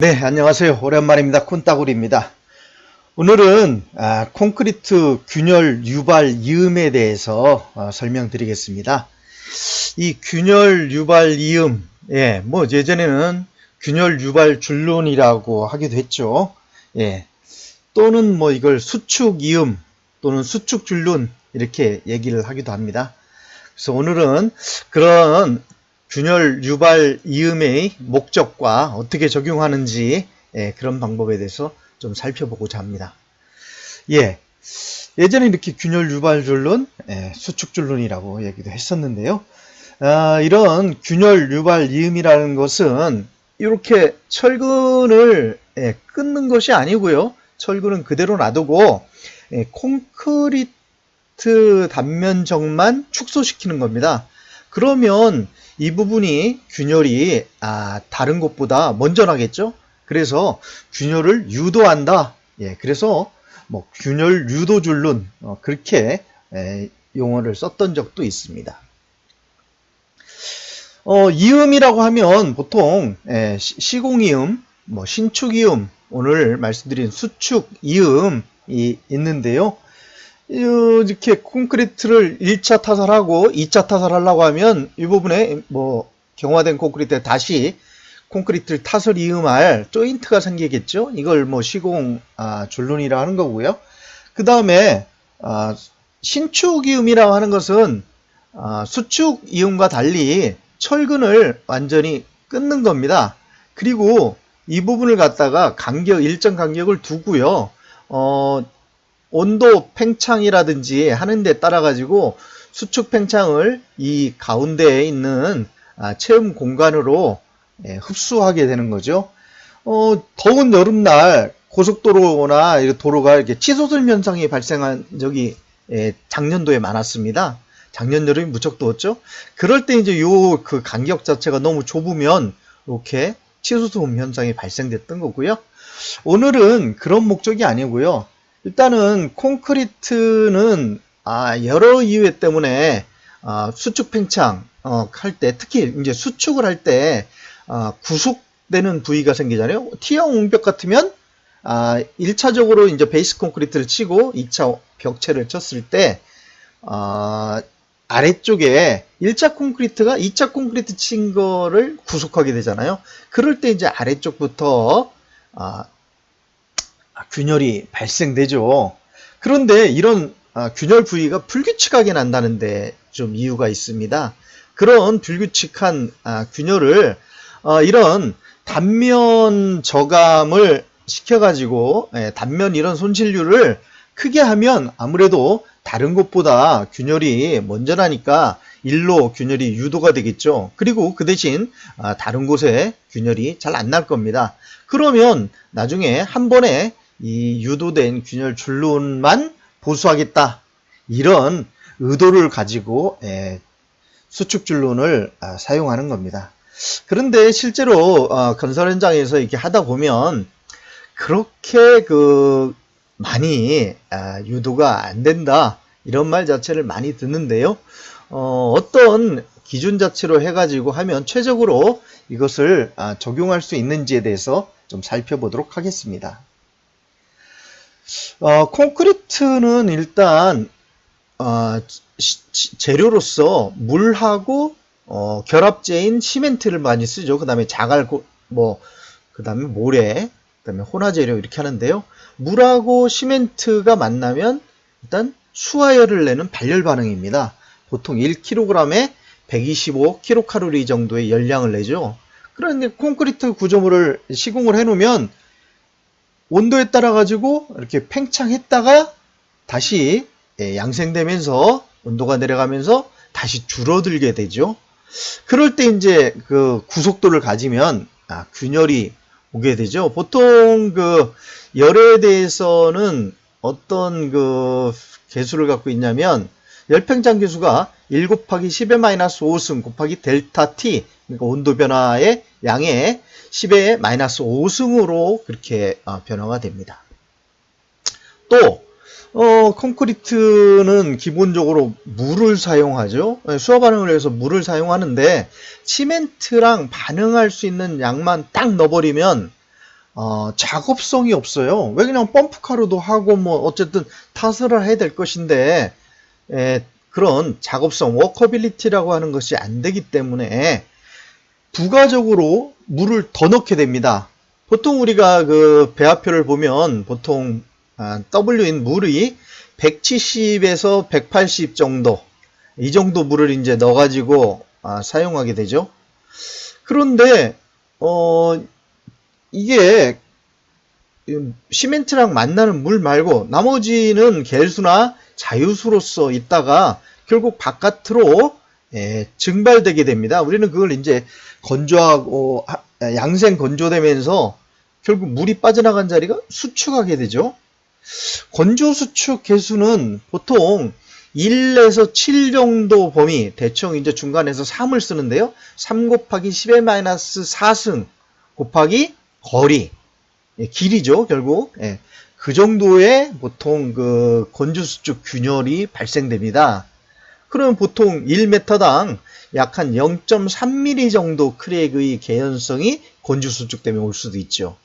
네, 안녕하세요. 오랜만입니다. 콘따구리입니다. 오늘은 콘크리트 균열 유발 이음에 대해서 설명드리겠습니다. 이 균열 유발 이음, 뭐 예전에는 균열 유발 줄론이라고 하기도 했죠. 또는 뭐 이걸 수축 이음 또는 수축 줄론 이렇게 얘기를 하기도 합니다. 그래서 오늘은 그런 균열 유발 이음의 목적과 어떻게 적용하는지 그런 방법에 대해서 좀 살펴보고자 합니다. 예전에 이렇게 균열 유발 줄론, 수축 줄론이라고 얘기도 했었는데요. 이런 균열 유발 이음이라는 것은 이렇게 철근을 끊는 것이 아니고요. 철근은 그대로 놔두고 콘크리트 단면적만 축소시키는 겁니다. 그러면 이 부분이 균열이 다른 곳보다 먼저 나겠죠. 그래서 균열을 유도한다. 그래서 뭐 균열 유도 줄론 그렇게 용어를 썼던 적도 있습니다. 이음이라고 하면 보통 시공이음, 뭐 신축이음, 오늘 말씀드린 수축이음이 있는데요. 이렇게 콘크리트를 1차 타설하고 2차 타설하려고 하면 이 부분에 뭐 경화된 콘크리트에 다시 콘크리트를 타설 이음할 조인트가 생기겠죠. 이걸 뭐 시공 줄론이라 하는 거고요. 그 다음에 신축 이음이라고 하는 것은 수축 이음과 달리 철근을 완전히 끊는 겁니다. 그리고 이 부분을 갖다가 일정 간격을 두고요. 온도 팽창이라든지 하는 데 따라 가지고 수축 팽창을 이 가운데에 있는 체험 공간으로 흡수하게 되는 거죠. 더운 여름날 고속도로나 도로가 이렇게 치솟음 현상이 발생한 적이 작년도에 많았습니다. 작년 여름이 무척 더웠죠. 그럴 때 이제 그 간격 자체가 너무 좁으면 이렇게 치솟음 현상이 발생됐던 거고요. 오늘은 그런 목적이 아니고요. 일단은 콘크리트는 여러 이유 때문에 수축 팽창 할 때, 특히 이제 수축을 할 때 구속되는 부위가 생기잖아요. T형 옹벽 같으면 1차적으로 이제 베이스 콘크리트를 치고 2차 벽체를 쳤을 때 아래쪽에 1차 콘크리트가 2차 콘크리트 친 거를 구속하게 되잖아요. 그럴 때 이제 아래쪽부터 균열이 발생되죠. 그런데 이런 균열 부위가 불규칙하게 난다는데 좀 이유가 있습니다. 그런 불규칙한 균열을 이런 단면 저감을 시켜가지고 단면 이런 손실률을 크게 하면 아무래도 다른 곳보다 균열이 먼저 나니까 일로 균열이 유도가 되겠죠. 그리고 그 대신 다른 곳에 균열이 잘 안 날 겁니다. 그러면 나중에 한 번에 이 유도된 균열 줄론만 보수하겠다. 이런 의도를 가지고 수축 줄론을 사용하는 겁니다. 그런데 실제로 건설 현장에서 이렇게 하다 보면 그렇게 많이 유도가 안 된다. 이런 말 자체를 많이 듣는데요. 어떤 기준 자체로 해가지고 하면 최적으로 이것을 적용할 수 있는지에 대해서 좀 살펴보도록 하겠습니다. 콘크리트는 일단 재료로서 물하고 결합제인 시멘트를 많이 쓰죠. 그 다음에 자갈, 그 다음에 모래, 그 다음에 혼화재료 이렇게 하는데요. 물하고 시멘트가 만나면 일단 수화열을 내는 발열 반응입니다. 보통 1kg에 125kcal 정도의 열량을 내죠. 그런데 콘크리트 구조물을 시공을 해놓으면 온도에 따라 가지고 이렇게 팽창했다가 다시 양생되면서 온도가 내려가면서 다시 줄어들게 되죠. 그럴 때 이제 그 구속도를 가지면 균열이 오게 되죠. 보통 열에 대해서는 어떤 개수를 갖고 있냐면 열팽창 개수가 1 곱하기 10의 마이너스 5승 곱하기 델타 T, 그러니까 온도 변화의 양의 10의 마이너스 5승으로 그렇게 변화가 됩니다. 또 콘크리트는 기본적으로 물을 사용하죠. 수화 반응을 위해서 물을 사용하는데 시멘트랑 반응할 수 있는 양만 딱 넣어버리면 작업성이 없어요. 왜 그냥 펌프카로도 하고 뭐 어쨌든 타설을 해야 될 것인데 그런 작업성, 워커빌리티라고 하는 것이 안 되기 때문에 부가적으로 물을 더 넣게 됩니다. 보통 우리가 그 배합표를 보면 보통 W인 물이 170에서 180 정도, 이 정도 물을 이제 넣어가지고 사용하게 되죠. 그런데 이게 시멘트랑 만나는 물 말고 나머지는 계수나 자유수로서 있다가 결국 바깥으로 증발되게 됩니다. 우리는 그걸 이제 건조하고 양생 건조되면서 결국 물이 빠져나간 자리가 수축하게 되죠. 건조 수축 계수는 보통 1에서 7 정도 범위, 대충 이제 중간에서 3을 쓰는데요. 3 곱하기 10의 마이너스 4승 곱하기 거리, 길이죠, 결국. 그 정도의 보통 그 건조 수축 균열이 발생됩니다. 그러면 보통 1m당 약 한 0.3mm 정도 크랙의 개연성이 건조 수축 때문에 올 수도 있죠.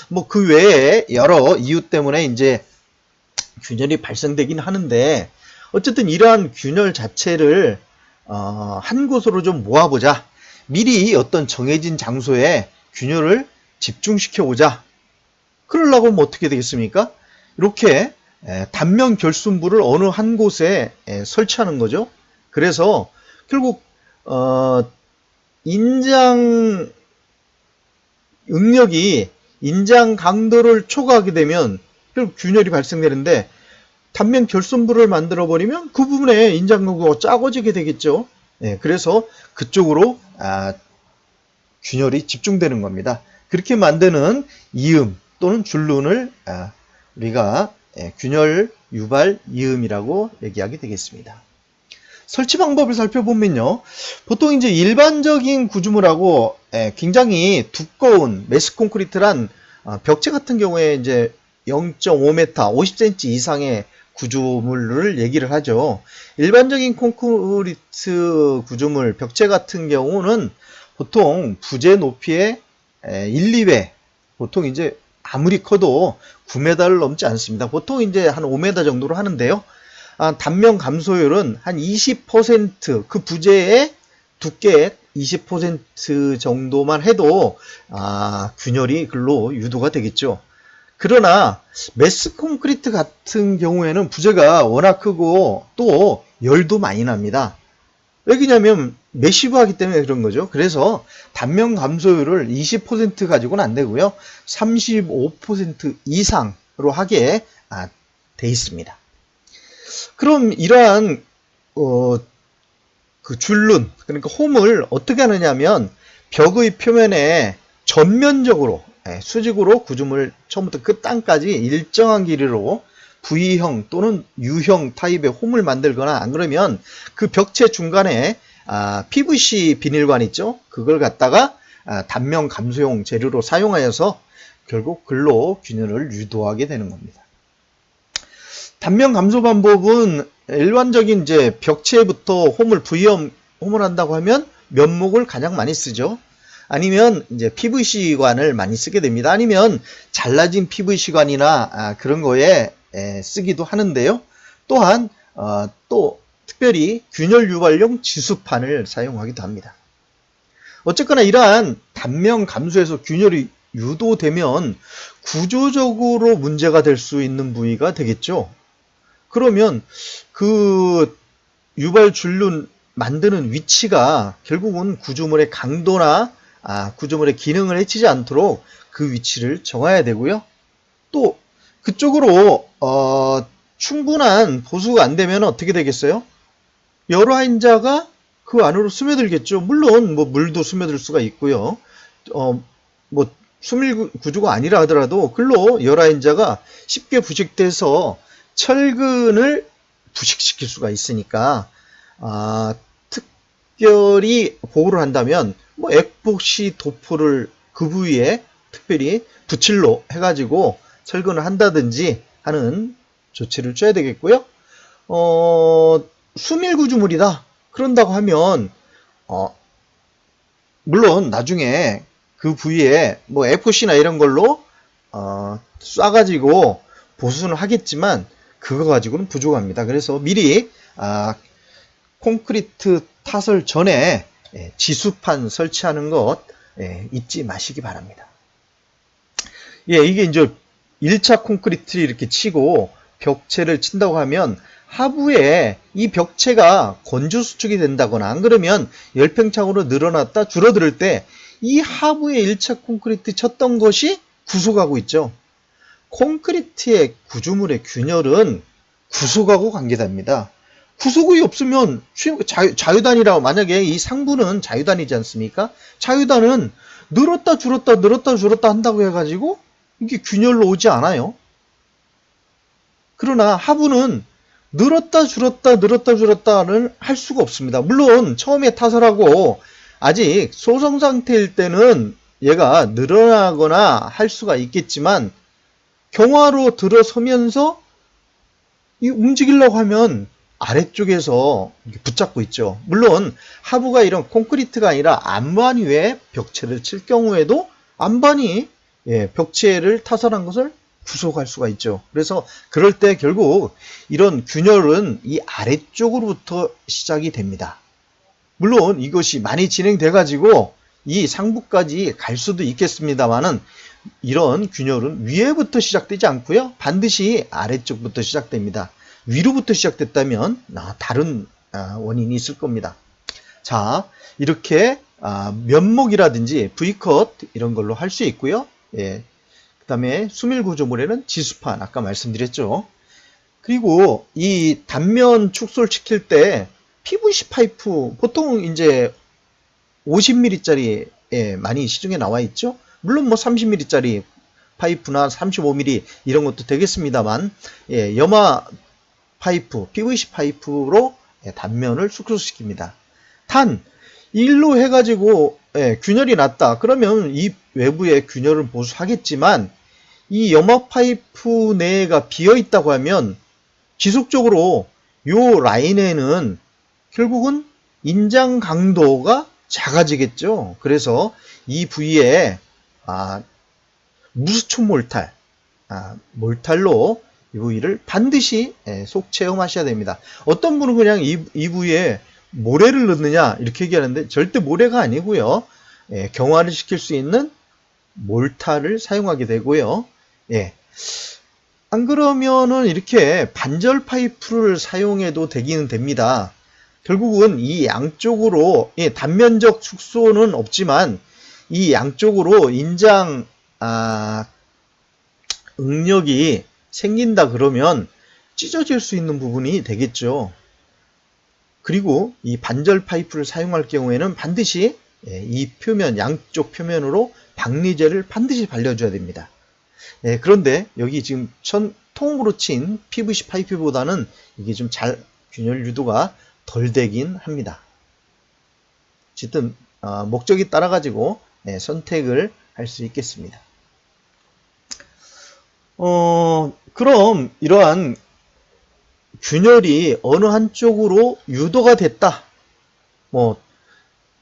뭐 그 외에 여러 이유 때문에 이제 균열이 발생되긴 하는데 어쨌든 이러한 균열 자체를 한 곳으로 좀 모아보자. 미리 어떤 정해진 장소에 균열을 집중시켜 보자. 그러려고 하면 어떻게 되겠습니까? 이렇게 단면 결순부를 어느 한 곳에 설치하는 거죠. 그래서 결국 인장 응력이 인장 강도를 초과하게 되면 결국 균열이 발생되는데 단면 결순부를 만들어 버리면 그 부분에 인장 강도가 작아지게 되겠죠. 그래서 그쪽으로 균열이 집중되는 겁니다. 그렇게 만드는 이음 또는 줄눈을 우리가 균열 유발 이음이라고 얘기하게 되겠습니다. 설치 방법을 살펴보면요. 보통 이제 일반적인 구조물하고 굉장히 두꺼운 메스 콘크리트란 벽체 같은 경우에 이제 0.5m, 50cm 이상의 구조물을 얘기를 하죠. 일반적인 콘크리트 구조물, 벽체 같은 경우는 보통 부재 높이의 1, 2배, 보통 이제 아무리 커도 9m를 넘지 않습니다. 보통 이제 한 5m 정도로 하는데요. 단면 감소율은 한 20%, 그 부재의 두께의 20% 정도만 해도 균열이 글로 유도가 되겠죠. 그러나 메스 콘크리트 같은 경우에는 부재가 워낙 크고 또 열도 많이 납니다. 왜 그러냐면 메시브하기 때문에 그런 거죠. 그래서 단면 감소율을 20% 가지고는 안 되고요. 35% 이상으로 하게 돼 있습니다. 그럼 이러한 그 줄눈, 그러니까 홈을 어떻게 하느냐면 벽의 표면에 전면적으로 수직으로 구조물 처음부터 끝단까지 일정한 길이로 V형 또는 U형 타입의 홈을 만들거나 안 그러면 그 벽체 중간에 PVC 비닐관 있죠? 그걸 갖다가 단면 감소용 재료로 사용하여서 결국 글로 균열을 유도하게 되는 겁니다. 단면 감소 방법은 일반적인 이제 벽체부터 홈을 V형 홈을 한다고 하면 면목을 가장 많이 쓰죠. 아니면 이제 PVC관을 많이 쓰게 됩니다. 아니면 잘라진 PVC관이나 그런 거에 쓰기도 하는데요. 또한 또 특별히 균열 유발용 지수판을 사용하기도 합니다. 어쨌거나 이러한 단면 감소에서 균열이 유도되면 구조적으로 문제가 될 수 있는 부위가 되겠죠. 그러면 그 유발 줄눈 만드는 위치가 결국은 구조물의 강도나 구조물의 기능을 해치지 않도록 그 위치를 정해야 되고요. 또 그쪽으로 충분한 보수가 안 되면 어떻게 되겠어요? 여러 한자가 그 안으로 스며들겠죠. 물론 뭐 물도 스며들 수가 있고요. 뭐 수밀 구조가 아니라 하더라도 글로 여러 한자가 쉽게 부식돼서 철근을 부식시킬 수가 있으니까 특별히 보호를 한다면 뭐 액복시 도포를 그 부위에 특별히 붓칠로 해가지고 철근을 한다든지 하는 조치를 취해야 되겠고요. 수밀 구조물이다 그런다고 하면 물론 나중에 그 부위에 뭐 FC나 이런 걸로 쏴가지고 보수는 하겠지만 그거 가지고는 부족합니다. 그래서 미리 콘크리트 타설 전에 지수판 설치하는 것 잊지 마시기 바랍니다. 이게 이제 1차 콘크리트를 이렇게 치고 벽체를 친다고 하면 하부에 이 벽체가 건조 수축이 된다거나 안 그러면 열팽창으로 늘어났다 줄어들 때 이 하부에 1차 콘크리트 쳤던 것이 구속하고 있죠. 콘크리트의 구조물의 균열은 구속하고 관계됩니다. 구속이 없으면 자유단이라고 만약에 이 상부는 자유단이지 않습니까? 자유단은 늘었다 줄었다 늘었다 줄었다 한다고 해가지고 이게 균열로 오지 않아요. 그러나 하부는 늘었다 줄었다 늘었다 줄었다는 할 수가 없습니다. 물론 처음에 타설하고 아직 소성 상태일 때는 얘가 늘어나거나 할 수가 있겠지만 경화로 들어서면서 움직이려고 하면 아래쪽에서 붙잡고 있죠. 물론 하부가 이런 콘크리트가 아니라 안반 위에 벽체를 칠 경우에도 안반이 벽체를 타설한 것을 구속할 수가 있죠. 그래서 그럴 때 결국 이런 균열은 이 아래쪽으로부터 시작이 됩니다. 물론 이것이 많이 진행돼 가지고 이 상부까지 갈 수도 있겠습니다만은 이런 균열은 위에부터 시작되지 않고요. 반드시 아래쪽부터 시작됩니다. 위로부터 시작됐다면 다른 원인이 있을 겁니다. 자, 이렇게 면목이라든지 V컷 이런 걸로 할 수 있고요. 그 다음에 수밀 구조물에는 지수판 아까 말씀드렸죠. 그리고 이 단면 축소를 시킬 때 PVC 파이프 보통 이제 50mm짜리 많이 시중에 나와 있죠. 물론 뭐 30mm짜리 파이프나 35mm 이런 것도 되겠습니다만 염화 파이프, PVC 파이프로 단면을 축소시킵니다. 단 일로 해가지고 균열이 났다. 그러면 이 외부에 균열을 보수하겠지만 이 염화 파이프 내가 비어 있다고 하면 지속적으로 요 라인에는 결국은 인장 강도가 작아지겠죠. 그래서 이 부위에 무수촉 몰탈, 몰탈로 이 부위를 반드시 속 체험하셔야 됩니다. 어떤 분은 그냥 이 부위에 모래를 넣느냐 이렇게 얘기하는데 절대 모래가 아니고요. 경화를 시킬 수 있는 몰탈을 사용하게 되고요. 안 그러면은 이렇게 반절 파이프를 사용해도 되기는 됩니다. 결국은 이 양쪽으로 단면적 축소는 없지만 이 양쪽으로 인장 응력이 생긴다 그러면 찢어질 수 있는 부분이 되겠죠. 그리고 이 반절 파이프를 사용할 경우에는 반드시 이 표면, 양쪽 표면으로 박리제를 반드시 발려줘야 됩니다. 그런데 여기 지금 통으로 친 PVC 파이프보다는 이게 좀 균열 유도가 덜 되긴 합니다. 어쨌든 목적에 따라 가지고 선택을 할 수 있겠습니다. 그럼 이러한 균열이 어느 한쪽으로 유도가 됐다.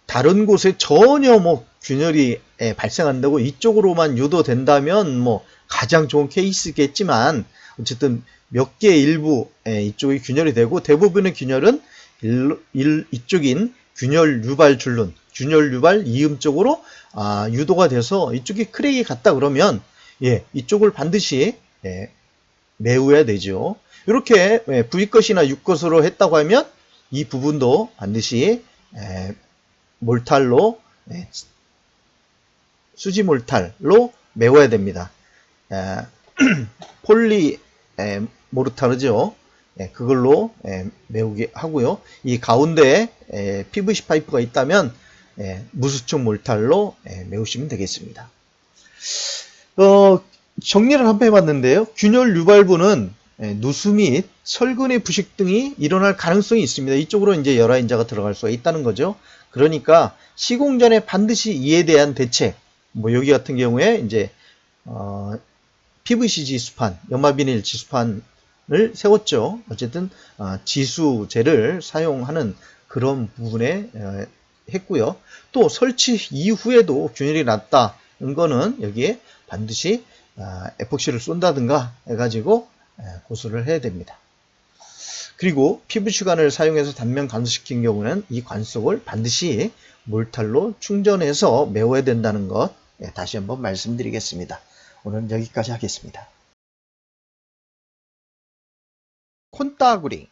다른 곳에 전혀 균열이 발생한다고 이쪽으로만 유도된다면 가장 좋은 케이스겠지만 어쨌든 몇 개 일부 이쪽이 균열이 되고 대부분의 균열은 이쪽인 균열 유발 줄눈, 균열 유발 이음 쪽으로 유도가 돼서 이쪽이 크랙이 갔다 그러면 이쪽을 반드시 메워야 되죠. 이렇게 V컷이나 U컷으로 했다고 하면 이 부분도 반드시 몰탈로 수지 몰탈로 메워야 됩니다. 폴리 모르타르죠. 그걸로 메우게 하고요. 이 가운데에 PVC 파이프가 있다면 무수축 몰탈로 메우시면 되겠습니다. 정리를 한번 해봤는데요. 균열 유발부는 누수 및 설근의 부식 등이 일어날 가능성이 있습니다. 이쪽으로 이제 열화인자가 들어갈 수가 있다는 거죠. 그러니까 시공 전에 반드시 이에 대한 대책, 여기 같은 경우에 이제 PVC 지수판, 염화비닐 지수판을 세웠죠. 어쨌든 지수제를 사용하는 그런 부분에 했고요. 또 설치 이후에도 균열이 났다는 거는 여기에 반드시 에폭시를 쏜다든가 해가지고 고수를 해야 됩니다. 그리고 PVC관을 사용해서 단면 관수시킨 경우는 이 관속을 반드시 몰탈로 충전해서 메워야 된다는 것 다시 한번 말씀드리겠습니다. 오늘은 여기까지 하겠습니다. 콘따구리